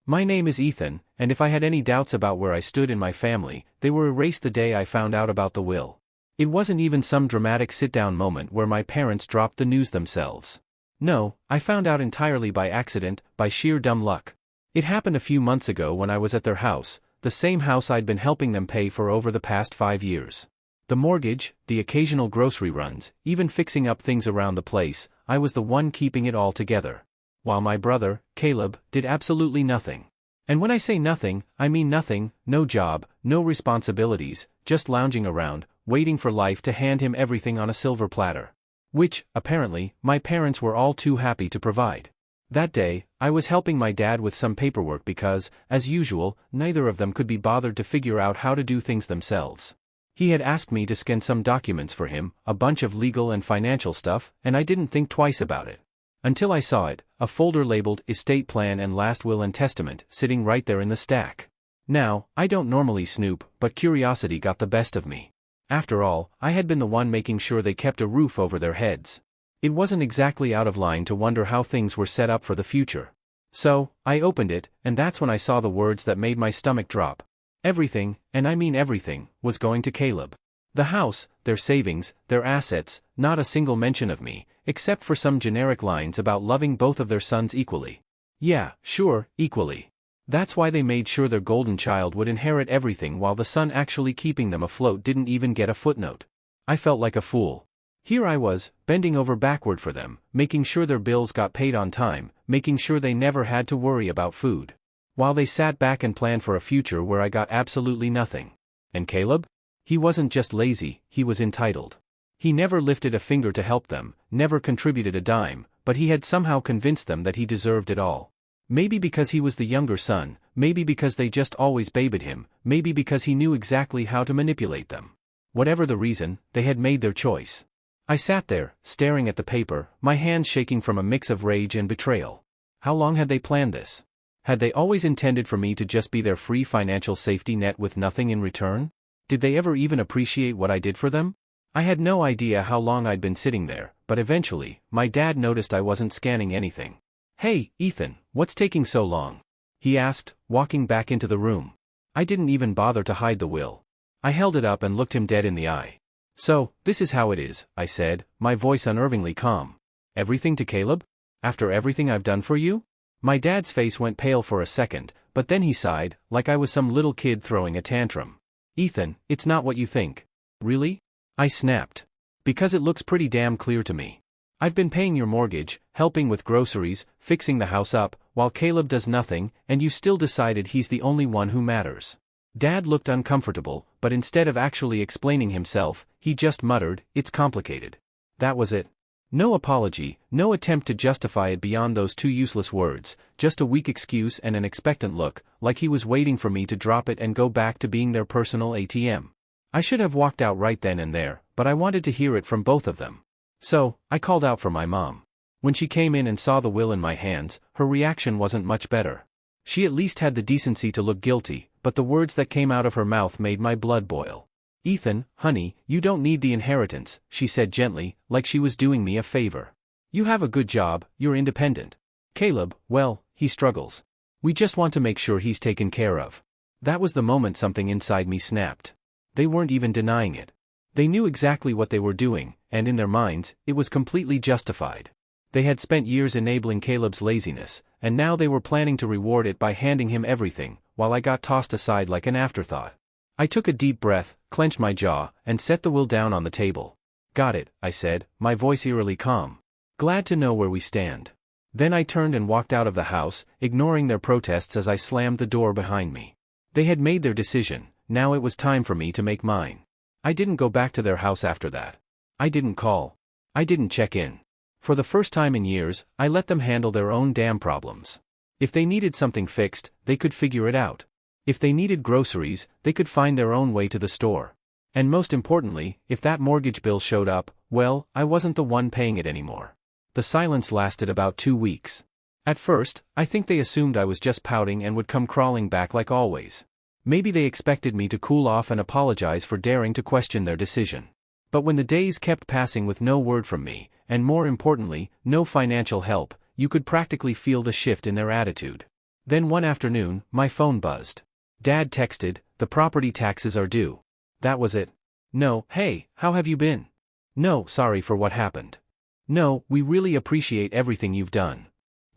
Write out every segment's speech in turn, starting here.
My name is Ethan, and if I had any doubts about where I stood in my family, they were erased the day I found out about the will. It wasn't even some dramatic sit-down moment where my parents dropped the news themselves. No, I found out entirely by accident, by sheer dumb luck. It happened a few months ago when I was at their house, the same house I'd been helping them pay for over the past 5 years. The mortgage, the occasional grocery runs, even fixing up things around the place, I was the one keeping it all together. While my brother, Caleb, did absolutely nothing. And when I say nothing, I mean nothing, no job, no responsibilities, just lounging around, waiting for life to hand him everything on a silver platter. Which, apparently, my parents were all too happy to provide. That day, I was helping my dad with some paperwork because, as usual, neither of them could be bothered to figure out how to do things themselves. He had asked me to scan some documents for him, a bunch of legal and financial stuff, and I didn't think twice about it. Until I saw it, a folder labeled Estate Plan and Last Will and Testament, sitting right there in the stack. Now, I don't normally snoop, but curiosity got the best of me. After all, I had been the one making sure they kept a roof over their heads. It wasn't exactly out of line to wonder how things were set up for the future. So, I opened it, and that's when I saw the words that made my stomach drop. Everything, and I mean everything, was going to Caleb. The house, their savings, their assets, not a single mention of me, except for some generic lines about loving both of their sons equally. Yeah, sure, equally. That's why they made sure their golden child would inherit everything while the son actually keeping them afloat didn't even get a footnote. I felt like a fool. Here I was, bending over backward for them, making sure their bills got paid on time, making sure they never had to worry about food. While they sat back and planned for a future where I got absolutely nothing. And Caleb? He wasn't just lazy, he was entitled. He never lifted a finger to help them, never contributed a dime, but he had somehow convinced them that he deserved it all. Maybe because he was the younger son, maybe because they just always babied him, maybe because he knew exactly how to manipulate them. Whatever the reason, they had made their choice. I sat there, staring at the paper, my hands shaking from a mix of rage and betrayal. How long had they planned this? Had they always intended for me to just be their free financial safety net with nothing in return? Did they ever even appreciate what I did for them? I had no idea how long I'd been sitting there, but eventually, my dad noticed I wasn't scanning anything. "Hey, Ethan, what's taking so long?" he asked, walking back into the room. I didn't even bother to hide the will. I held it up and looked him dead in the eye. "So, this is how it is," I said, my voice unnervingly calm. "Everything to Caleb? After everything I've done for you?" My dad's face went pale for a second, but then he sighed, like I was some little kid throwing a tantrum. "Ethan, it's not what you think." "Really?" I snapped. "Because it looks pretty damn clear to me. I've been paying your mortgage, helping with groceries, fixing the house up, while Caleb does nothing, and you still decided he's the only one who matters." Dad looked uncomfortable, but instead of actually explaining himself, he just muttered, "It's complicated." That was it. No apology, no attempt to justify it beyond those two useless words, just a weak excuse and an expectant look, like he was waiting for me to drop it and go back to being their personal ATM. I should have walked out right then and there, but I wanted to hear it from both of them. So, I called out for my mom. When she came in and saw the will in my hands, her reaction wasn't much better. She at least had the decency to look guilty, but the words that came out of her mouth made my blood boil. "Ethan, honey, you don't need the inheritance," she said gently, like she was doing me a favor. "You have a good job, you're independent. Caleb, well, he struggles. We just want to make sure he's taken care of." That was the moment something inside me snapped. They weren't even denying it. They knew exactly what they were doing, and in their minds, it was completely justified. They had spent years enabling Caleb's laziness, and now they were planning to reward it by handing him everything, while I got tossed aside like an afterthought. I took a deep breath, clenched my jaw, and set the will down on the table. "Got it," I said, my voice eerily calm. "Glad to know where we stand." Then I turned and walked out of the house, ignoring their protests as I slammed the door behind me. They had made their decision, now it was time for me to make mine. I didn't go back to their house after that. I didn't call. I didn't check in. For the first time in years, I let them handle their own damn problems. If they needed something fixed, they could figure it out. If they needed groceries, they could find their own way to the store. And most importantly, if that mortgage bill showed up, well, I wasn't the one paying it anymore. The silence lasted about 2 weeks. At first, I think they assumed I was just pouting and would come crawling back like always. Maybe they expected me to cool off and apologize for daring to question their decision. But when the days kept passing with no word from me, and more importantly, no financial help, you could practically feel the shift in their attitude. Then one afternoon, my phone buzzed. Dad texted, "The property taxes are due." That was it. No, "Hey, how have you been?" No, "Sorry for what happened." No, "We really appreciate everything you've done."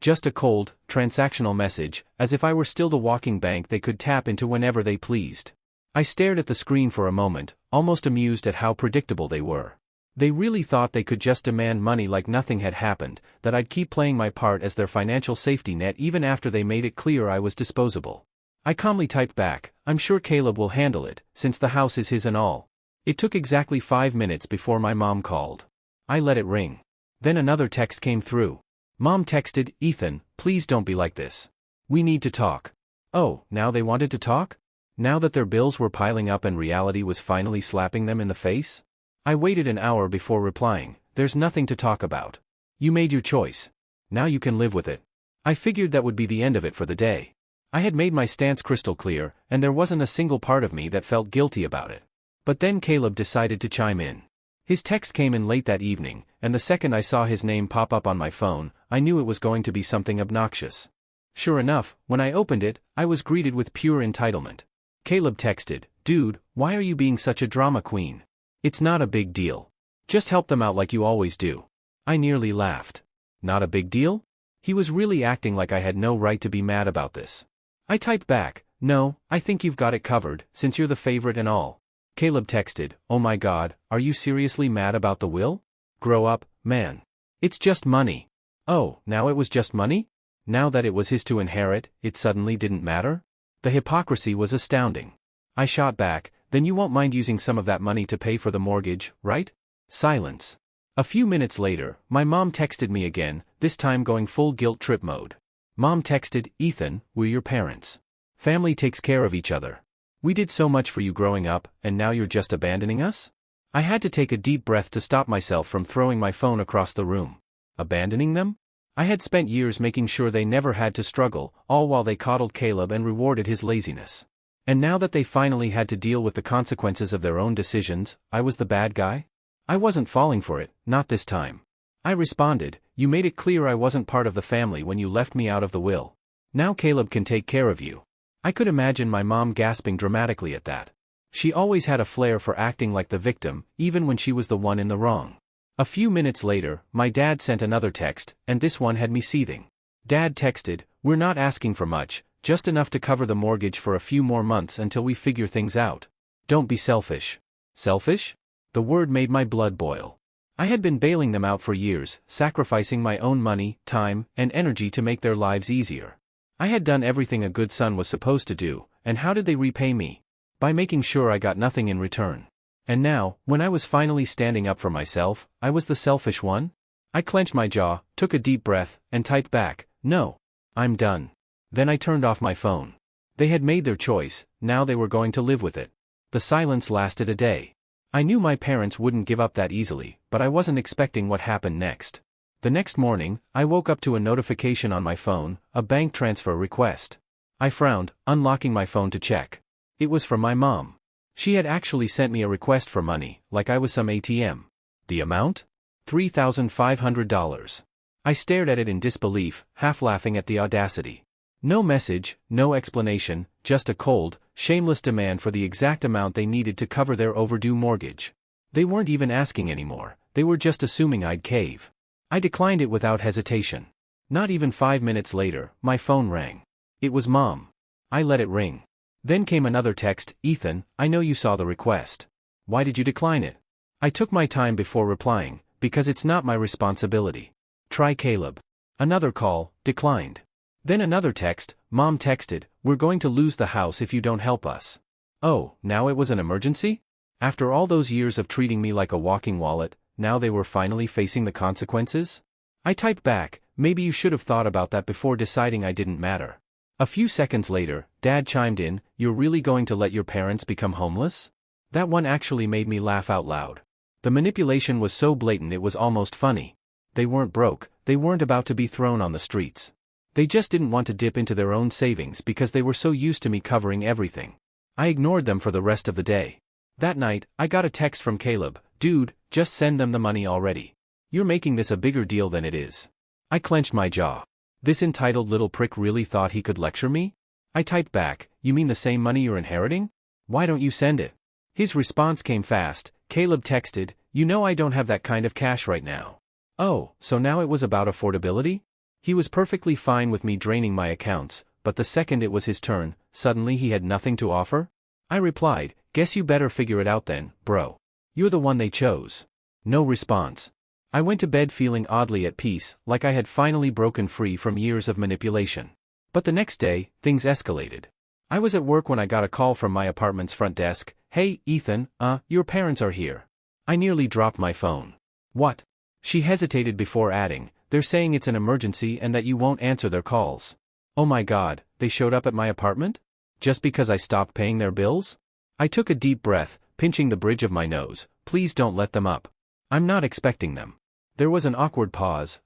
Just a cold, transactional message, as if I were still the walking bank they could tap into whenever they pleased. I stared at the screen for a moment, almost amused at how predictable they were. They really thought they could just demand money like nothing had happened, that I'd keep playing my part as their financial safety net even after they made it clear I was disposable. I calmly typed back, "I'm sure Caleb will handle it, since the house is his and all." It took exactly 5 minutes before my mom called. I let it ring. Then another text came through. Mom texted, "Ethan, please don't be like this. We need to talk." Oh, now they wanted to talk? Now that their bills were piling up and reality was finally slapping them in the face? I waited an hour before replying, "There's nothing to talk about. You made your choice. Now you can live with it." I figured that would be the end of it for the day. I had made my stance crystal clear, and there wasn't a single part of me that felt guilty about it. But then Caleb decided to chime in. His text came in late that evening, and the second I saw his name pop up on my phone, I knew it was going to be something obnoxious. Sure enough, when I opened it, I was greeted with pure entitlement. Caleb texted, "Dude, why are you being such a drama queen? It's not a big deal. Just help them out like you always do." I nearly laughed. Not a big deal? He was really acting like I had no right to be mad about this. I typed back, "No, I think you've got it covered, since you're the favorite and all." Caleb texted, "Oh my God, are you seriously mad about the will? Grow up, man. It's just money." Oh, now it was just money? Now that it was his to inherit, it suddenly didn't matter? The hypocrisy was astounding. I shot back, "Then you won't mind using some of that money to pay for the mortgage, right?" Silence. A few minutes later, my mom texted me again, this time going full guilt trip mode. Mom texted, "Ethan, we're your parents. Family takes care of each other. We did so much for you growing up, and now you're just abandoning us?" I had to take a deep breath to stop myself from throwing my phone across the room. Abandoning them? I had spent years making sure they never had to struggle, all while they coddled Caleb and rewarded his laziness. And now that they finally had to deal with the consequences of their own decisions, I was the bad guy? I wasn't falling for it, not this time. I responded, "You made it clear I wasn't part of the family when you left me out of the will. Now Caleb can take care of you." I could imagine my mom gasping dramatically at that. She always had a flair for acting like the victim, even when she was the one in the wrong. A few minutes later, my dad sent another text, and this one had me seething. Dad texted, "We're not asking for much, just enough to cover the mortgage for a few more months until we figure things out. Don't be selfish." Selfish? The word made my blood boil. I had been bailing them out for years, sacrificing my own money, time, and energy to make their lives easier. I had done everything a good son was supposed to do, and how did they repay me? By making sure I got nothing in return. And now, when I was finally standing up for myself, I was the selfish one? I clenched my jaw, took a deep breath, and typed back, "No. I'm done." Then I turned off my phone. They had made their choice, now they were going to live with it. The silence lasted a day. I knew my parents wouldn't give up that easily, but I wasn't expecting what happened next. The next morning, I woke up to a notification on my phone, a bank transfer request. I frowned, unlocking my phone to check. It was from my mom. She had actually sent me a request for money, like I was some ATM. The amount? $3,500. I stared at it in disbelief, half laughing at the audacity. No message, no explanation, just a cold, shameless demand for the exact amount they needed to cover their overdue mortgage. They weren't even asking anymore, they were just assuming I'd cave. I declined it without hesitation. Not even 5 minutes later, my phone rang. It was Mom. I let it ring. Then came another text, "Ethan, I know you saw the request. Why did you decline it?" I took my time before replying, "Because it's not my responsibility. Try Caleb." Another call, declined. Then another text, Mom texted, "We're going to lose the house if you don't help us." Oh, now it was an emergency? After all those years of treating me like a walking wallet, now they were finally facing the consequences? I typed back, "Maybe you should have thought about that before deciding I didn't matter." A few seconds later, Dad chimed in, "You're really going to let your parents become homeless?" That one actually made me laugh out loud. The manipulation was so blatant it was almost funny. They weren't broke, they weren't about to be thrown on the streets. They just didn't want to dip into their own savings because they were so used to me covering everything. I ignored them for the rest of the day. That night, I got a text from Caleb, "Dude, just send them the money already. You're making this a bigger deal than it is." I clenched my jaw. This entitled little prick really thought he could lecture me? I typed back, you mean the same money you're inheriting? Why don't you send it? His response came fast. Caleb texted, you know I don't have that kind of cash right now. Oh, so now it was about affordability? He was perfectly fine with me draining my accounts, but the second it was his turn, suddenly he had nothing to offer? I replied, guess you better figure it out then, bro. You're the one they chose. No response. I went to bed feeling oddly at peace, like I had finally broken free from years of manipulation. But the next day, things escalated. I was at work when I got a call from my apartment's front desk. Hey, Ethan, your parents are here. I nearly dropped my phone. What? She hesitated before adding, they're saying it's an emergency and that you won't answer their calls. Oh my God, they showed up at my apartment? Just because I stopped paying their bills? I took a deep breath, pinching the bridge of my nose. Please don't let them up. I'm not expecting them. There was an awkward pause.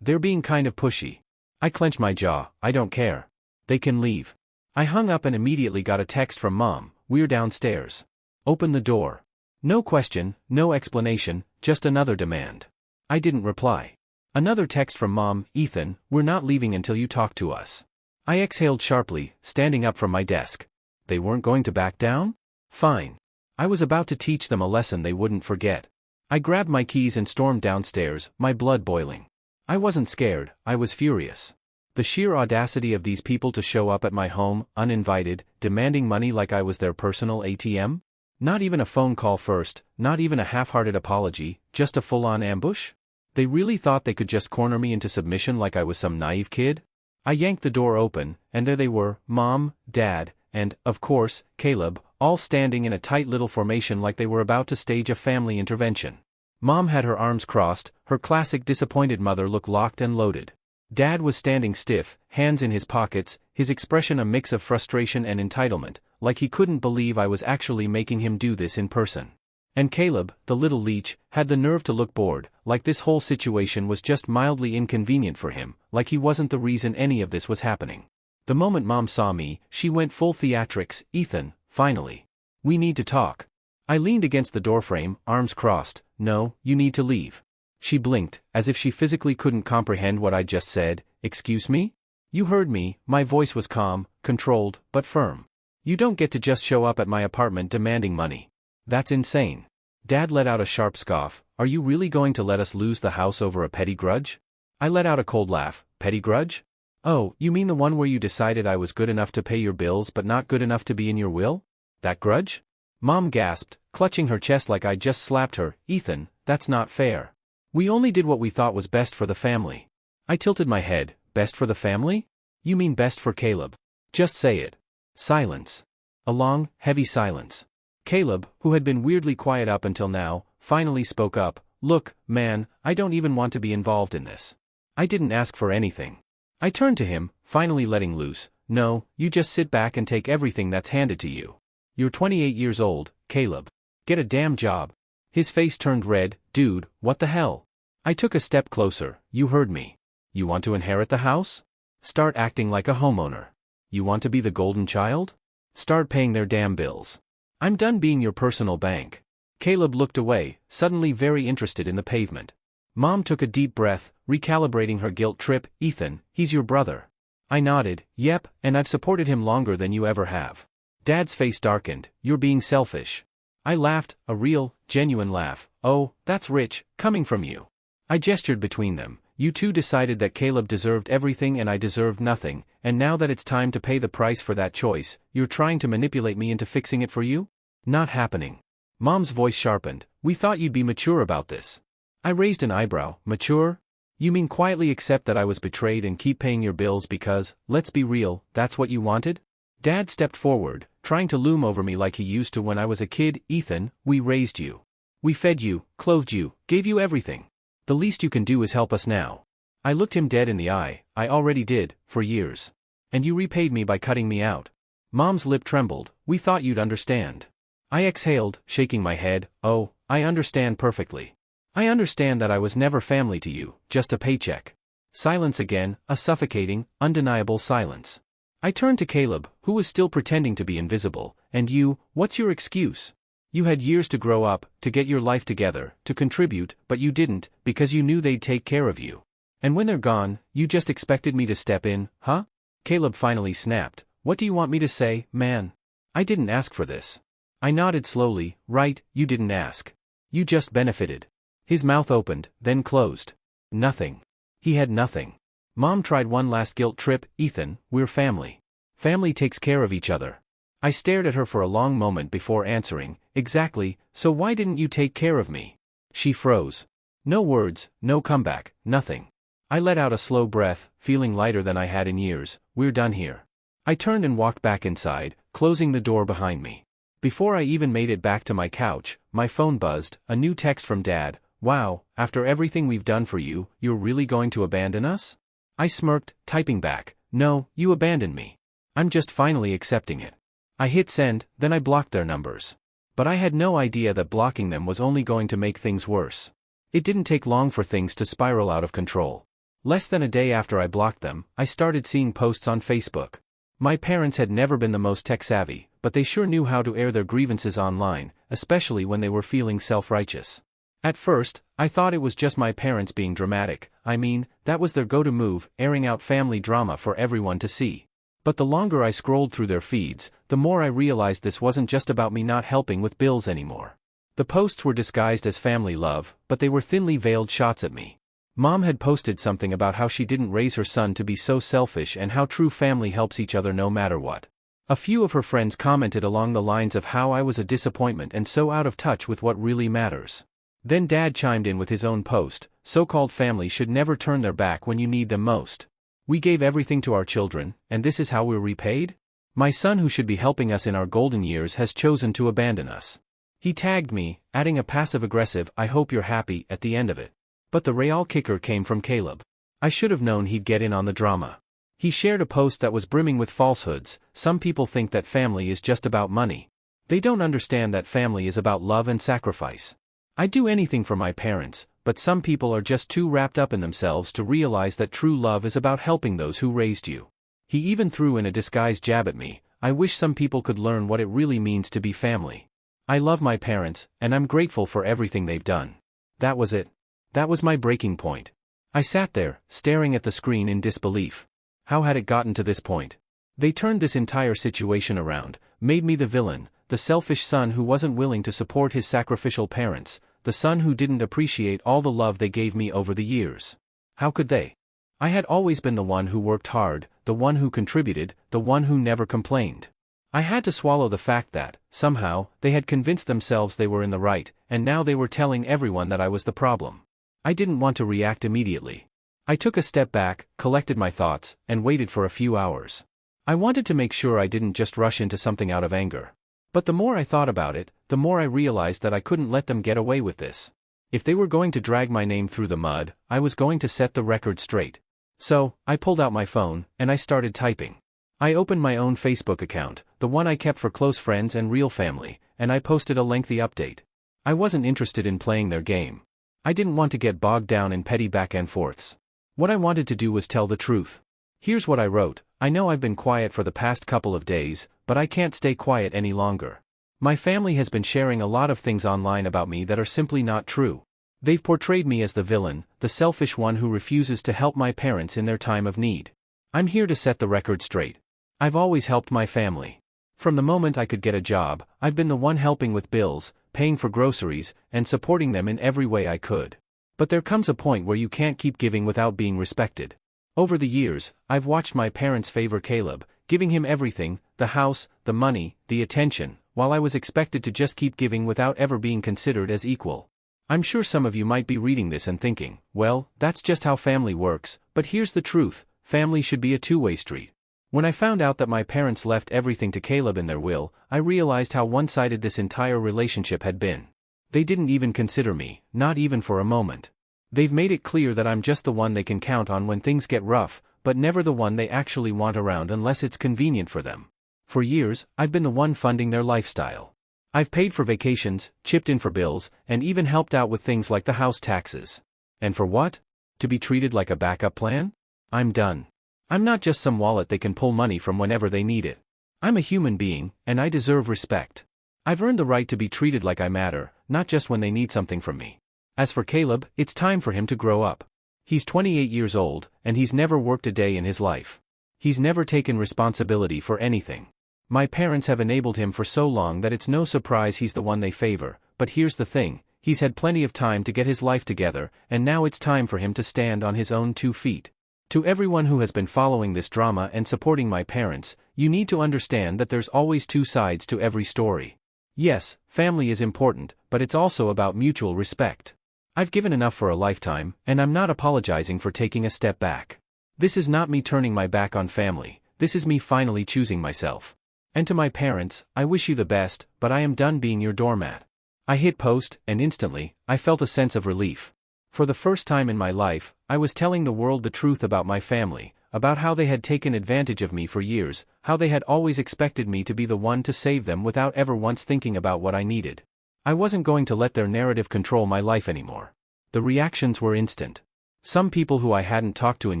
They're being kind of pushy. I clenched my jaw. I don't care. They can leave. I hung up and immediately got a text from Mom. We're downstairs. Open the door. No question, no explanation, just another demand. I didn't reply. Another text from Mom. Ethan, we're not leaving until you talk to us. I exhaled sharply, standing up from my desk. They weren't going to back down? Fine. I was about to teach them a lesson they wouldn't forget. I grabbed my keys and stormed downstairs, my blood boiling. I wasn't scared, I was furious. The sheer audacity of these people to show up at my home, uninvited, demanding money like I was their personal ATM? Not even a phone call first, not even a half-hearted apology, just a full-on ambush? They really thought they could just corner me into submission like I was some naive kid? I yanked the door open, and there they were, Mom, Dad, and, of course, Caleb, all standing in a tight little formation like they were about to stage a family intervention. Mom had her arms crossed, her classic disappointed mother look locked and loaded. Dad was standing stiff, hands in his pockets, his expression a mix of frustration and entitlement, like he couldn't believe I was actually making him do this in person. And Caleb, the little leech, had the nerve to look bored, like this whole situation was just mildly inconvenient for him, like he wasn't the reason any of this was happening. The moment Mom saw me, she went full theatrics. Ethan, finally. We need to talk. I leaned against the doorframe, arms crossed. No, you need to leave. She blinked, as if she physically couldn't comprehend what I'd just said. Excuse me? You heard me. My voice was calm, controlled, but firm. You don't get to just show up at my apartment demanding money. That's insane. Dad let out a sharp scoff. Are you really going to let us lose the house over a petty grudge? I let out a cold laugh. Petty grudge? Oh, you mean the one where you decided I was good enough to pay your bills but not good enough to be in your will? That grudge? Mom gasped, clutching her chest like I'd just slapped her. Ethan, that's not fair. We only did what we thought was best for the family. I tilted my head. Best for the family? You mean best for Caleb? Just say it. Silence. A long, heavy silence. Caleb, who had been weirdly quiet up until now, finally spoke up. Look, man, I don't even want to be involved in this. I didn't ask for anything. I turned to him, finally letting loose. No, you just sit back and take everything that's handed to you. You're 28 years old, Caleb. Get a damn job. His face turned red. Dude, what the hell? I took a step closer. You heard me. You want to inherit the house? Start acting like a homeowner. You want to be the golden child? Start paying their damn bills. I'm done being your personal bank. Caleb looked away, suddenly very interested in the pavement. Mom took a deep breath, recalibrating her guilt trip. Ethan, he's your brother. I nodded. Yep, and I've supported him longer than you ever have. Dad's face darkened. You're being selfish. I laughed, a real, genuine laugh. Oh, that's rich, coming from you. I gestured between them. You two decided that Caleb deserved everything and I deserved nothing, and now that it's time to pay the price for that choice, you're trying to manipulate me into fixing it for you? Not happening. Mom's voice sharpened. We thought you'd be mature about this. I raised an eyebrow. Mature? You mean quietly accept that I was betrayed and keep paying your bills because, let's be real, that's what you wanted? Dad stepped forward, trying to loom over me like he used to when I was a kid. Ethan, we raised you. We fed you, clothed you, gave you everything. The least you can do is help us now. I looked him dead in the eye. I already did, for years. And you repaid me by cutting me out. Mom's lip trembled. We thought you'd understand. I exhaled, shaking my head. Oh, I understand perfectly. I understand that I was never family to you, just a paycheck. Silence again, a suffocating, undeniable silence. I turned to Caleb, who was still pretending to be invisible. And you, what's your excuse? You had years to grow up, to get your life together, to contribute, but you didn't, because you knew they'd take care of you. And when they're gone, you just expected me to step in, huh? Caleb finally snapped. What do you want me to say, man? I didn't ask for this. I nodded slowly. Right, you didn't ask. You just benefited. His mouth opened, then closed. Nothing. He had nothing. Mom tried one last guilt trip. Ethan, we're family. Family takes care of each other. I stared at her for a long moment before answering. Exactly, so why didn't you take care of me? She froze. No words, no comeback, nothing. I let out a slow breath, feeling lighter than I had in years. We're done here. I turned and walked back inside, closing the door behind me. Before I even made it back to my couch, my phone buzzed, a new text from Dad. Wow, after everything we've done for you, you're really going to abandon us? I smirked, typing back, no, you abandoned me. I'm just finally accepting it. I hit send, then I blocked their numbers. But I had no idea that blocking them was only going to make things worse. It didn't take long for things to spiral out of control. Less than a day after I blocked them, I started seeing posts on Facebook. My parents had never been the most tech-savvy, but they sure knew how to air their grievances online, especially when they were feeling self-righteous. At first, I thought it was just my parents being dramatic. I mean, that was their go-to move, airing out family drama for everyone to see. But the longer I scrolled through their feeds, the more I realized this wasn't just about me not helping with bills anymore. The posts were disguised as family love, but they were thinly veiled shots at me. Mom had posted something about how she didn't raise her son to be so selfish and how true family helps each other no matter what. A few of her friends commented along the lines of how I was a disappointment and so out of touch with what really matters. Then Dad chimed in with his own post, so-called family should never turn their back when you need them most. We gave everything to our children, and this is how we're repaid? My son who should be helping us in our golden years has chosen to abandon us. He tagged me, adding a passive-aggressive, I hope you're happy, at the end of it. But the real kicker came from Caleb. I should have known he'd get in on the drama. He shared a post that was brimming with falsehoods. Some people think that family is just about money. They don't understand that family is about love and sacrifice. I'd do anything for my parents, but some people are just too wrapped up in themselves to realize that true love is about helping those who raised you. He even threw in a disguised jab at me. I wish some people could learn what it really means to be family. I love my parents, and I'm grateful for everything they've done. That was it. That was my breaking point. I sat there, staring at the screen in disbelief. How had it gotten to this point? They turned this entire situation around, made me the villain, the selfish son who wasn't willing to support his sacrificial parents, the son who didn't appreciate all the love they gave me over the years. How could they? I had always been the one who worked hard, the one who contributed, the one who never complained. I had to swallow the fact that, somehow, they had convinced themselves they were in the right, and now they were telling everyone that I was the problem. I didn't want to react immediately. I took a step back, collected my thoughts, and waited for a few hours. I wanted to make sure I didn't just rush into something out of anger. But the more I thought about it, the more I realized that I couldn't let them get away with this. If they were going to drag my name through the mud, I was going to set the record straight. So, I pulled out my phone, and I started typing. I opened my own Facebook account, the one I kept for close friends and real family, and I posted a lengthy update. I wasn't interested in playing their game. I didn't want to get bogged down in petty back and forths. What I wanted to do was tell the truth. Here's what I wrote. I know I've been quiet for the past couple of days, but I can't stay quiet any longer. My family has been sharing a lot of things online about me that are simply not true. They've portrayed me as the villain, the selfish one who refuses to help my parents in their time of need. I'm here to set the record straight. I've always helped my family. From the moment I could get a job, I've been the one helping with bills, paying for groceries, and supporting them in every way I could. But there comes a point where you can't keep giving without being respected. Over the years, I've watched my parents favor Caleb, giving him everything, the house, the money, the attention, while I was expected to just keep giving without ever being considered as equal. I'm sure some of you might be reading this and thinking, well, that's just how family works, but here's the truth, family should be a two-way street. When I found out that my parents left everything to Caleb in their will, I realized how one-sided this entire relationship had been. They didn't even consider me, not even for a moment. They've made it clear that I'm just the one they can count on when things get rough, but never the one they actually want around unless it's convenient for them. For years, I've been the one funding their lifestyle. I've paid for vacations, chipped in for bills, and even helped out with things like the house taxes. And for what? To be treated like a backup plan? I'm done. I'm not just some wallet they can pull money from whenever they need it. I'm a human being, and I deserve respect. I've earned the right to be treated like I matter, not just when they need something from me. As for Caleb, it's time for him to grow up. He's 28 years old, and he's never worked a day in his life. He's never taken responsibility for anything. My parents have enabled him for so long that it's no surprise he's the one they favor, but here's the thing, he's had plenty of time to get his life together, and now it's time for him to stand on his own 2 feet. To everyone who has been following this drama and supporting my parents, you need to understand that there's always 2 sides to every story. Yes, family is important, but it's also about mutual respect. I've given enough for a lifetime, and I'm not apologizing for taking a step back. This is not me turning my back on family, this is me finally choosing myself. And to my parents, I wish you the best, but I am done being your doormat. I hit post, and instantly, I felt a sense of relief. For the first time in my life, I was telling the world the truth about my family, about how they had taken advantage of me for years, how they had always expected me to be the one to save them without ever once thinking about what I needed. I wasn't going to let their narrative control my life anymore. The reactions were instant. Some people who I hadn't talked to in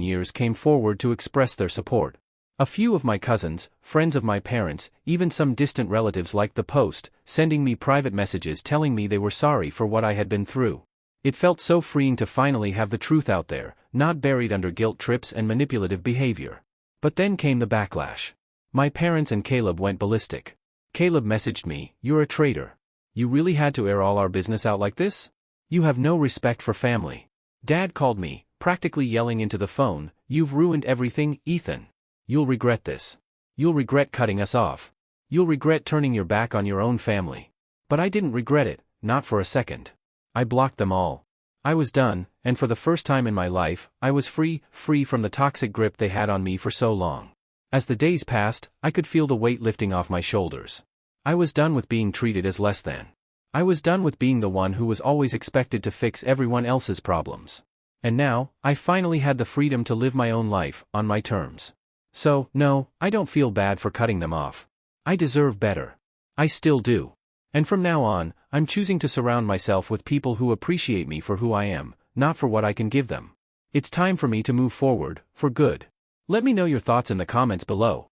years came forward to express their support. A few of my cousins, friends of my parents, even some distant relatives liked the post, sending me private messages telling me they were sorry for what I had been through. It felt so freeing to finally have the truth out there, not buried under guilt trips and manipulative behavior. But then came the backlash. My parents and Caleb went ballistic. Caleb messaged me, "You're a traitor. You really had to air all our business out like this? You have no respect for family." Dad called me, practically yelling into the phone, "You've ruined everything, Ethan. You'll regret this. You'll regret cutting us off. You'll regret turning your back on your own family." But I didn't regret it, not for a second. I blocked them all. I was done, and for the first time in my life, I was free from the toxic grip they had on me for so long. As the days passed, I could feel the weight lifting off my shoulders. I was done with being treated as less than. I was done with being the one who was always expected to fix everyone else's problems. And now, I finally had the freedom to live my own life, on my terms. So, no, I don't feel bad for cutting them off. I deserve better. I still do. And from now on, I'm choosing to surround myself with people who appreciate me for who I am, not for what I can give them. It's time for me to move forward, for good. Let me know your thoughts in the comments below.